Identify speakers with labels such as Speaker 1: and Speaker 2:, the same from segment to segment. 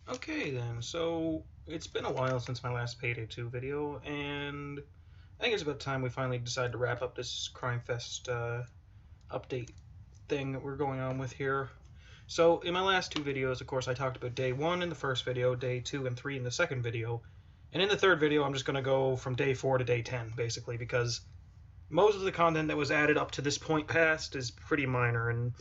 Speaker 1: Okay then, so it's been a while since my last Payday 2 video, and I think it's about time we finally decide to wrap up this Crimefest update thing that we're going on with here. So in my last two videos, of course, I talked about Day 1 in the first video, Day 2 and 3 in the second video, and in the third video I'm just going to go from Day 4 to Day 10, basically, because most of the content that was added up to this point past is pretty minor, and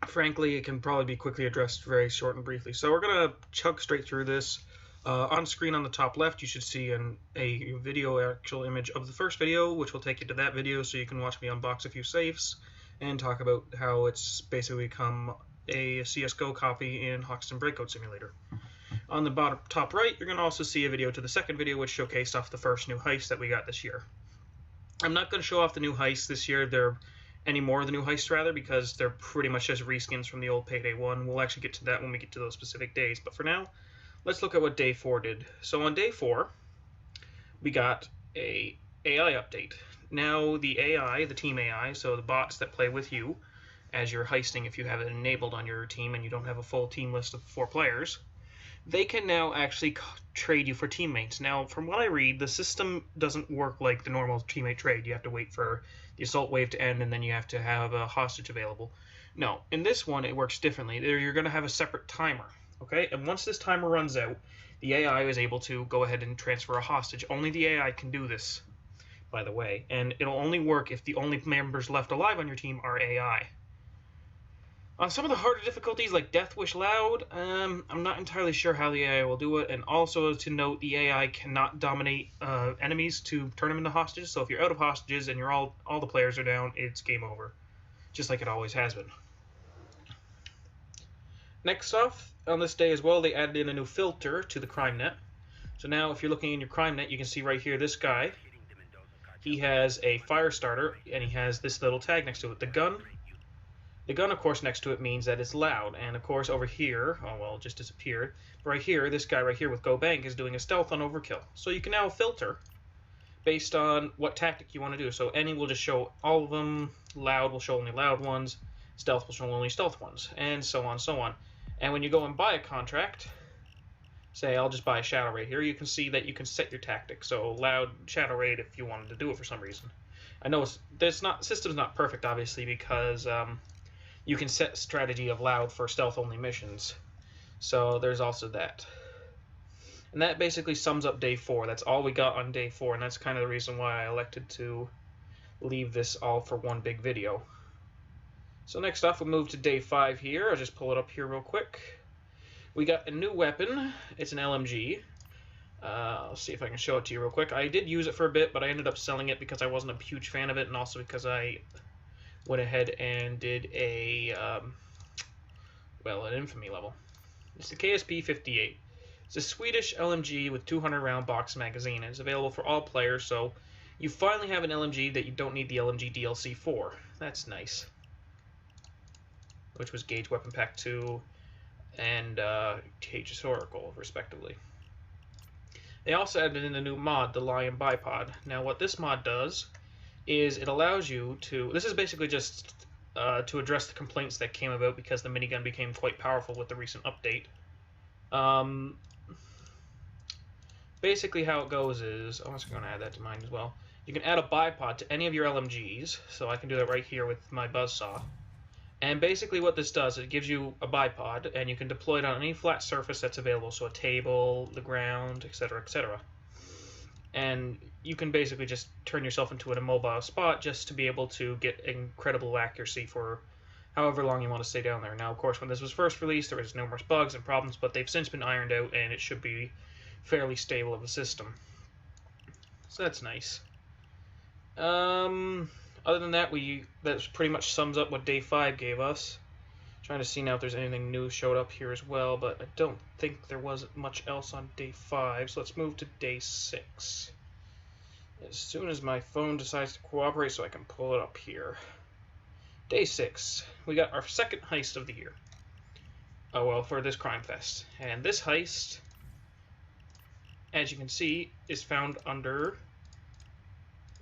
Speaker 1: frankly, it can probably be quickly addressed very short and briefly. So we're going to chug straight through this. On screen on the top left, you should see a video actual image of the first video, which will take you to that video so you can watch me unbox a few safes and talk about how it's basically become a CSGO copy in Hoxton Breakout Simulator. On the bottom top right, you're going to also see a video to the second video, which showcased off the first new heist that we got this year. I'm not going to show off the new heists this year. Any more of the new heists, rather, because they're pretty much just reskins from the old Payday 1. We'll actually get to that when we get to those specific days. But for now, let's look at what Day 4 did. So on Day 4, we got a AI update. Now the AI, the team AI, so the bots that play with you as you're heisting if you have it enabled on your team and you don't have a full team list of 4 players, they can now actually trade you for teammates. Now, from what I read, the system doesn't work like the normal teammate trade. You have to wait for the assault wave to end, and then you have to have a hostage available. No, in this one, it works differently. You're going to have a separate timer, okay? And once this timer runs out, the AI is able to go ahead and transfer a hostage. Only the AI can do this, by the way, and it'll only work if the only members left alive on your team are AI. On some of the harder difficulties, like Death Wish Loud, I'm not entirely sure how the AI will do it, and also to note, the AI cannot dominate enemies to turn them into hostages, so if you're out of hostages and all the players are down, it's game over, just like it always has been. Next off, on this day as well, they added in a new filter to the CrimeNet. So now, if you're looking in your CrimeNet, you can see right here, this guy, he has a fire starter, and he has this little tag next to it, the gun. The gun, of course, next to it means that it's loud, and of course over here, oh well, it just disappeared. Right here, this guy right here with Go Bank is doing a stealth on overkill. So you can now filter based on what tactic you want to do. So any will just show all of them, loud will show only loud ones, stealth will show only stealth ones, and so on, so on. And when you go and buy a contract, say I'll just buy a Shadow Raid here, you can see that you can set your tactic. So loud Shadow Raid if you wanted to do it for some reason. I know system's not perfect, obviously, because you can set strategy of loud for stealth-only missions. So there's also that. And that basically sums up Day 4. That's all we got on Day 4, and that's kind of the reason why I elected to leave this all for one big video. So next off, we'll move to Day 5 here. I'll just pull it up here real quick. We got a new weapon. It's an LMG. I'll see if I can show it to you real quick. I did use it for a bit, but I ended up selling it because I wasn't a huge fan of it, and also because I went ahead and did an infamy level. It's the KSP-58. It's a Swedish LMG with 200-round box magazine, and it's available for all players, so you finally have an LMG that you don't need the LMG DLC for. That's nice. Which was Gauge Weapon Pack 2 and Cage Historical, respectively. They also added in a new mod, the Lion Bipod. Now, what this mod does is it allows you to... This is basically just to address the complaints that came about because the minigun became quite powerful with the recent update. Basically how it goes is... I'm just going to add that to mine as well. You can add a bipod to any of your LMGs, so I can do that right here with my buzzsaw. And basically what this does, it gives you a bipod, and you can deploy it on any flat surface that's available, so a table, the ground, etc., etc. And you can basically just turn yourself into an immobile spot just to be able to get incredible accuracy for however long you want to stay down there. Now, of course, when this was first released, there was numerous bugs and problems, but they've since been ironed out, and it should be fairly stable of a system. So that's nice. Other than that, that pretty much sums up what Day 5 gave us. Trying to see now if there's anything new showed up here as well, but I don't think there was much else on Day 5, so let's move to Day 6. As soon as my phone decides to cooperate so I can pull it up here. Day 6. We got our second heist of the year. Oh well, for this Crimefest. And this heist, as you can see, is found under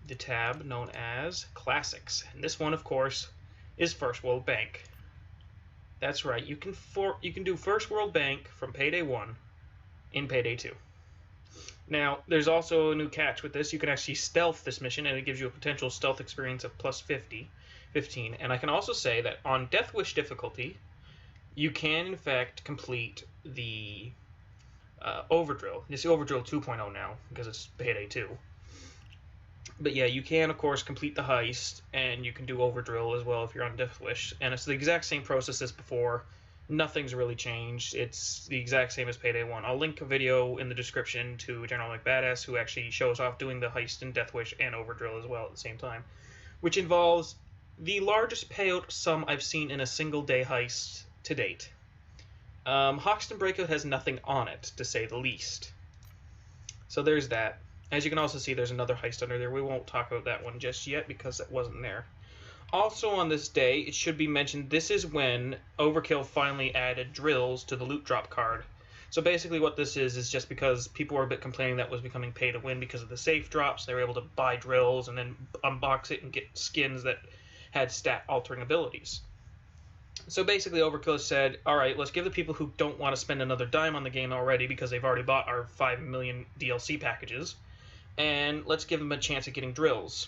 Speaker 1: the tab known as Classics. And this one, of course, is First World Bank. That's right. You can do First World Bank from Payday 1 in Payday 2. Now, there's also a new catch with this. You can actually stealth this mission, and it gives you a potential stealth experience of plus 15. And I can also say that on Death Wish difficulty, you can, in fact, complete the Overdrill. It's the Overdrill 2.0 now, because it's Payday 2. But yeah, you can, of course, complete the heist, and you can do Overdrill as well if you're on Death Wish. And it's the exact same process as before. Nothing's really changed. It's the exact same as Payday 1. I'll link a video in the description to GeneralMcBadass, who actually shows off doing the heist in Death Wish and Overdrill as well at the same time, which involves the largest payout sum I've seen in a single day heist to date. Hoxton Breakout has nothing on it, to say the least. So there's that. As you can also see, there's another heist under there. We won't talk about that one just yet because it wasn't there. Also on this day, it should be mentioned, this is when Overkill finally added drills to the loot drop card. So basically what this is just because people were a bit complaining that was becoming pay to win because of the safe drops. They were able to buy drills and then unbox it and get skins that had stat altering abilities. So basically Overkill said, alright, let's give the people who don't want to spend another dime on the game already because they've already bought our 5 million DLC packages, and let's give them a chance at getting drills.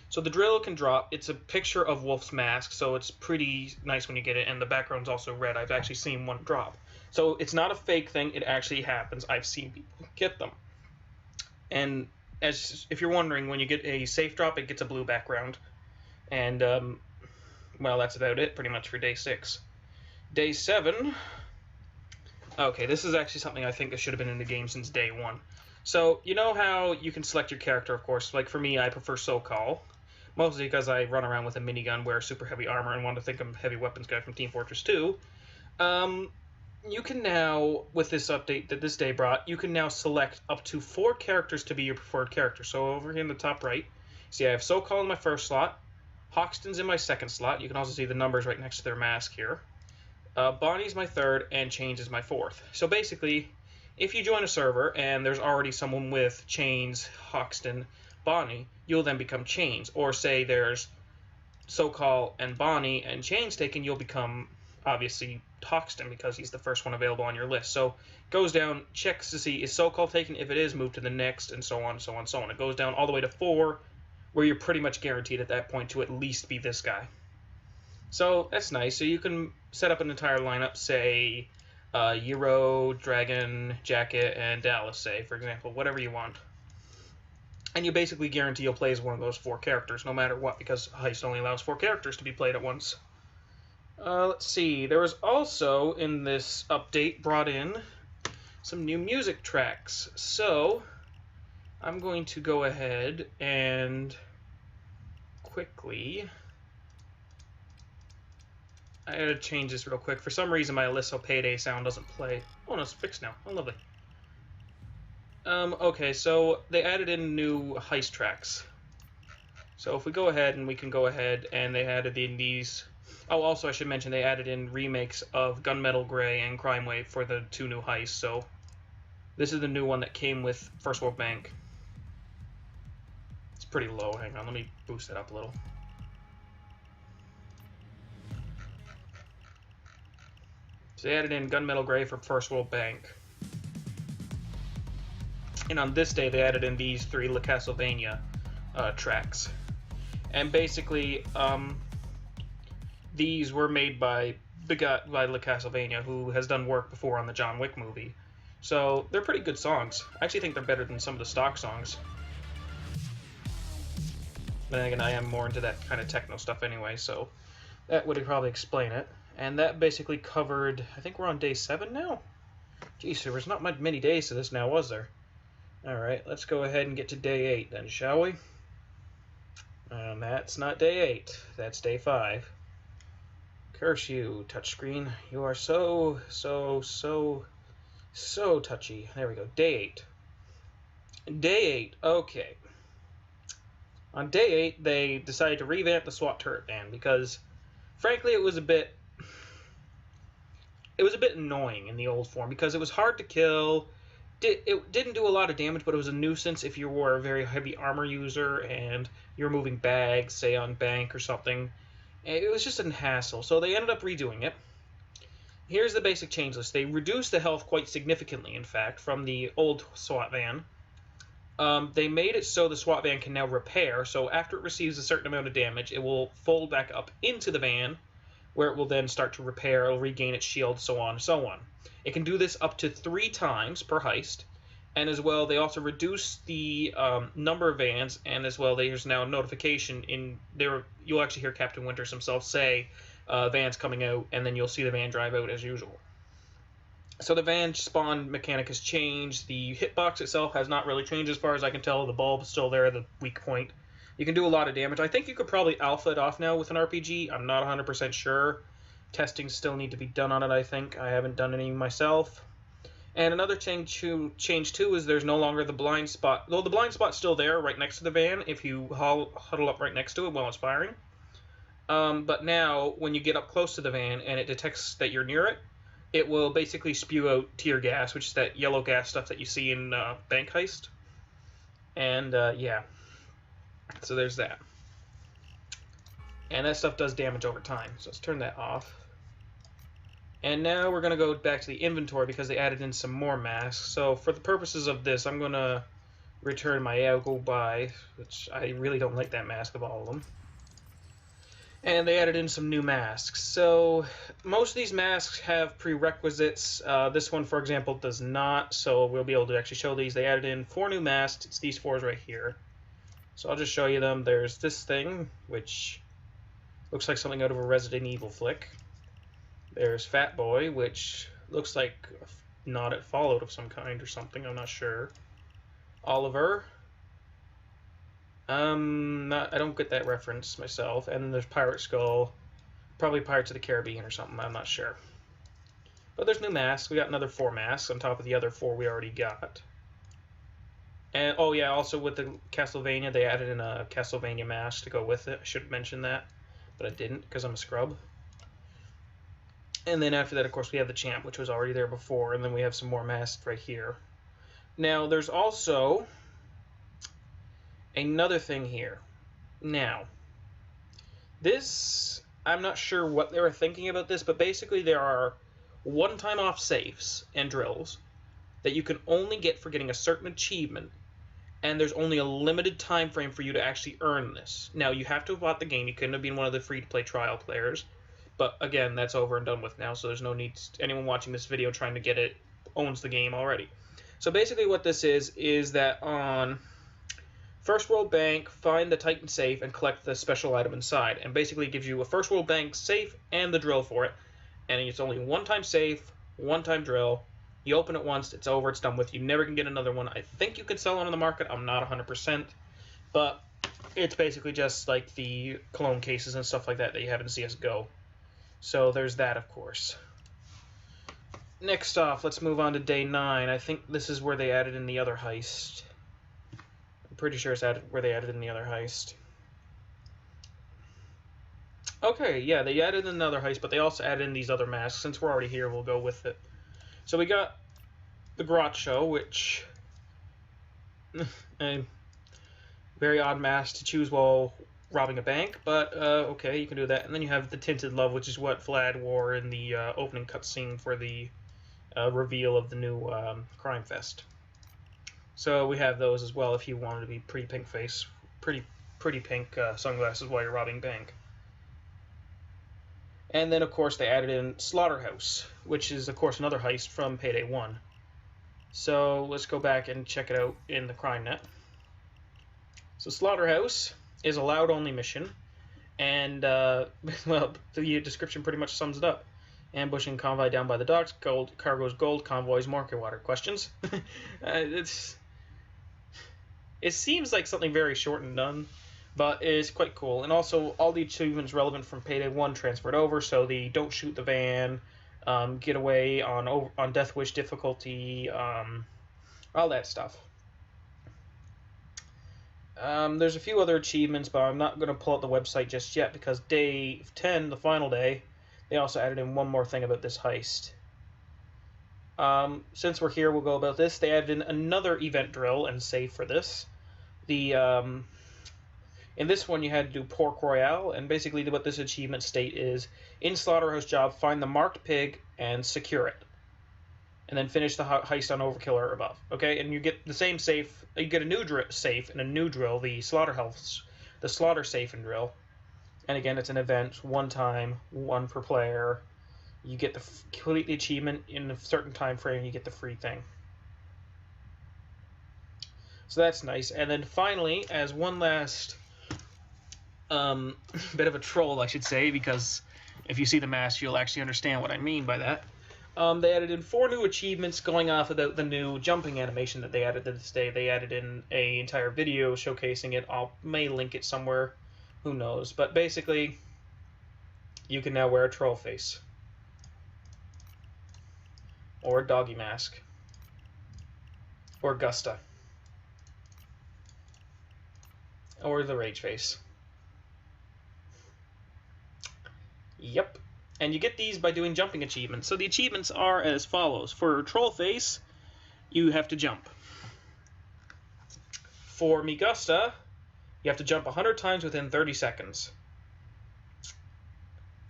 Speaker 1: So the drill can drop. It's a picture of Wolf's mask, so it's pretty nice when you get it, and the background's also red. I've actually seen one drop. So it's not a fake thing. It actually happens. I've seen people get them. And if you're wondering, when you get a safe drop, it gets a blue background. And, well, that's about it pretty much for day 6. Day 7. Okay, this is actually something I think that should have been in the game since day 1. So, you know how you can select your character, of course. Like, for me, I prefer SoCal. Mostly because I run around with a minigun, wear super heavy armor, and want to think I'm a heavy weapons guy from Team Fortress 2. You can now, with this update that this day brought, you can now select up to 4 characters to be your preferred character. So over here in the top right, see I have SoCal in my first slot, Hoxton's in my second slot. You can also see the numbers right next to their mask here. Bonnie's my third, and Chains is my fourth. So basically, if you join a server and there's already someone with Chains, Hoxton, Bonnie, you'll then become Chains. Or say there's SoCal and Bonnie and Chains taken, you'll become, obviously, Hoxton because he's the first one available on your list. So goes down, checks to see, is SoCal taken? If it is, move to the next, and so on, so on, so on. It goes down all the way to 4, where you're pretty much guaranteed at that point to at least be this guy. So that's nice. So you can set up an entire lineup, say, Euro, Dragon, Jacket, and Dallas, say, for example, whatever you want. And you basically guarantee you'll play as one of those 4 characters, no matter what, because Heist only allows 4 characters to be played at once. Let's see, there was also, in this update, brought in some new music tracks. So, I'm going to go ahead and quickly... I gotta change this real quick. For some reason, my Alysso Payday sound doesn't play. Oh, no, it's fixed now. Oh, lovely. Okay, so they added in new heist tracks. So if we go ahead, and we can go ahead, and they added in these... Oh, also, I should mention, they added in remakes of Gunmetal Grey and Crime Wave for the 2 new heists, so... This is the new one that came with First World Bank. It's pretty low. Hang on, let me boost it up a little. So they added in Gunmetal Grey for First World Bank. And on this day, they added in these 3 La Castlevania tracks. And basically, these were made by the guy by La Castlevania, who has done work before on the John Wick movie. So they're pretty good songs. I actually think they're better than some of the stock songs. But then again, I am more into that kind of techno stuff anyway, so that would probably explain it. And that basically covered, I think we're on day 7 now? Geez, there was not many days to this now, was there? Alright, let's go ahead and get to day 8 then, shall we? And that's not day 8, that's day 5. Curse you, touchscreen. You are so touchy. There we go, day 8. Day 8, okay. On day 8, they decided to revamp the SWAT turret ban because, frankly, it was a bit annoying in the old form because it was hard to kill. It didn't do a lot of damage, but it was a nuisance if you were a very heavy armor user and you were moving bags, say on bank or something. It was just a hassle, so they ended up redoing it. here's the basic change list. They reduced the health quite significantly, in fact, from the old SWAT van. They made it so the SWAT van can now repair, so after it receives a certain amount of damage, it will fold back up into the van, where it will then start to repair, it'll regain its shield, so on and so on. It can do this up to 3 times per heist, and as well, they also reduce the number of vans, and as well, there's now a notification in there. You'll actually hear Captain Winters himself say, van's coming out, and then you'll see the van drive out as usual. So the van spawn mechanic has changed. The hitbox itself has not really changed as far as I can tell. The bulb is still there, the weak point. You can do a lot of damage. I think you could probably alpha it off now with an RPG. I'm not 100% sure. Testing still need to be done on it, I think. I haven't done any myself. And another change too is there's no longer the blind spot. Though the blind spot's still there right next to the van if you huddle up right next to it while it's firing. But now, when you get up close to the van and it detects that you're near it, it will basically spew out tear gas, which is that yellow gas stuff that you see in Bank Heist. And, yeah. So there's that. And that stuff does damage over time. So let's turn that off. And now we're going to go back to the inventory because they added in some more masks. So for the purposes of this, I'm going to return my Go By, which I really don't like that mask of all of them. And they added in some new masks. So most of these masks have prerequisites. This one, for example, does not. So we'll be able to actually show these. They added in 4 new masks. It's these 4s right here. So I'll just show you them. There's this thing, which looks like something out of a Resident Evil flick. There's Fat Boy, which looks like not a Fallout of some kind or something. I'm not sure. Oliver. I don't get that reference myself. And then there's Pirate Skull. Probably Pirates of the Caribbean or something. I'm not sure. But there's new masks. We got another 4 masks on top of the other 4 we already got. And, oh yeah, also with the Castlevania, they added in a Castlevania mask to go with it. I should have mentioned that, but I didn't because I'm a scrub. And then after that, of course, we have the Champ, which was already there before, and then we have some more masks right here. Now, there's also another thing here. Now, this, I'm not sure what they were thinking about this, but basically there are one-time off safes and drills that you can only get for getting a certain achievement, and there's only a limited time frame for you to actually earn this. Now, you have to have bought the game. You couldn't have been one of the free-to-play trial players. But again, that's over and done with now, so there's no need anyone watching this video trying to get it owns the game already. So basically what this is that on First World Bank, find the Titan safe and collect the special item inside. And basically it gives you a First World Bank safe and the drill for it. And it's only one-time safe, one-time drill. You open it once, it's over, it's done with. You never can get another one. I think you can sell it on the market. I'm not 100%. But it's basically just like the clone cases and stuff like that you have in CSGO. So there's that, of course. Next off, let's move on to day 9. I think this is where they added in the other heist. I'm pretty sure it's where they added in the other heist. Okay, yeah, they added in another heist, but they also added in these other masks. Since we're already here, we'll go with it. So we got the Grot Show, which... a very odd mask to choose while robbing a bank, but okay, you can do that. And then you have the Tinted Love, which is what Vlad wore in the opening cutscene for the reveal of the new Crimefest. So we have those as well if you wanted to be pretty pink face, pretty pink sunglasses while you're robbing bank. And then of course they added in Slaughterhouse, which is of course another heist from Payday 1. So let's go back and check it out in the crime net. So Slaughterhouse is a loud-only mission, and, well, the description pretty much sums it up. Ambushing convoy down by the docks, cargo's gold, convoys market water. Questions? It seems like something very short and done, but it's quite cool. And also, all the achievements relevant from Payday 1 transferred over, so the don't shoot the van, get away on Death Wish difficulty, all that stuff. There's a few other achievements, but I'm not going to pull out the website just yet because day 10, the final day, they also added in one more thing about this heist. Since we're here, we'll go about this. They added in another event drill and save for this. In this one, you had to do Pork Royale, and basically what this achievement state is, in Slaughterhouse Job, find the marked pig and secure it. And then finish the heist on Overkill or above. Okay, and you get the same safe. You get a new safe and a new drill, the slaughter safe and drill. And again, it's an event, one time, one per player. You get the complete achievement in a certain time frame. You get the free thing. So that's nice. And then finally, as one last bit of a troll, I should say, because if you see the mask, you'll actually understand what I mean by that. They added in 4 new achievements going off of the new jumping animation that they added to this day. They added in an entire video showcasing it. I may link it somewhere. Who knows? But basically, you can now wear a troll face. Or a doggy mask. Or Gusta. Or the rage face. Yep. And you get these by doing jumping achievements. So the achievements are as follows. For troll face, you have to jump. For Migusta, you have to jump 100 times within 30 seconds.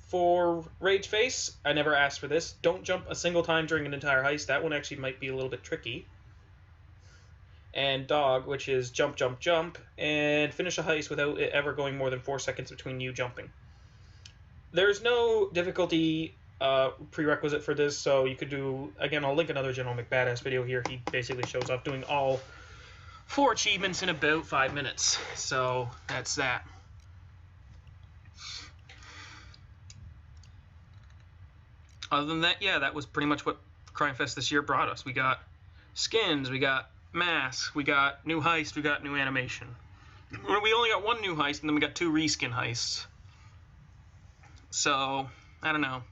Speaker 1: For Rage Face, I never asked for this. Don't jump a single time during an entire heist. That one actually might be a little bit tricky. And Dog, which is jump, jump, jump, and finish a heist without it ever going more than 4 seconds between you jumping. There's no difficulty prerequisite for this, so you could do, again, I'll link another GeneralMcBadass video here. He basically shows off doing all 4 achievements in about 5 minutes. So that's that. Other than that, yeah, that was pretty much what Crimefest this year brought us. We got skins, we got masks, we got new heist, we got new animation. We only got 1 new heist, and then we got 2 reskin heists. So, I don't know.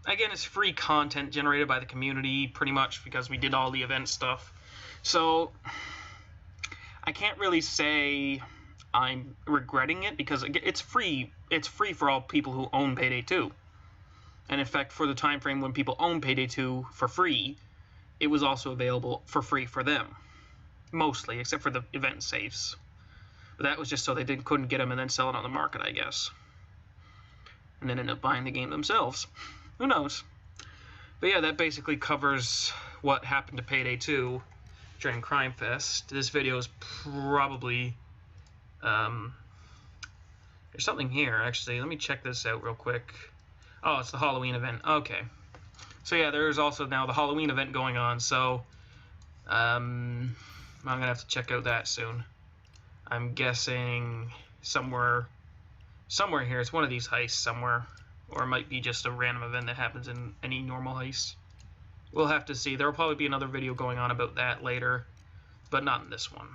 Speaker 1: Again, it's free content generated by the community, pretty much, because we did all the event stuff. So, I can't really say I'm regretting it, because it's free. It's free for all people who own Payday 2. And in fact, for the time frame when people own Payday 2 for free, it was also available for free for them. Mostly, except for the event safes. But that was just so they couldn't get them and then sell it on the market, I guess. And then end up buying the game themselves. Who knows? But yeah, that basically covers what happened to Payday 2 during Crimefest. This video is probably... there's something here, actually. Let me check this out real quick. Oh, it's the Halloween event. Okay. So yeah, there's also now the Halloween event going on, so I'm going to have to check out that soon. I'm guessing somewhere here. It's one of these heists somewhere. Or it might be just a random event that happens in any normal heist. We'll have to see. There will probably be another video going on about that later, but not in this one.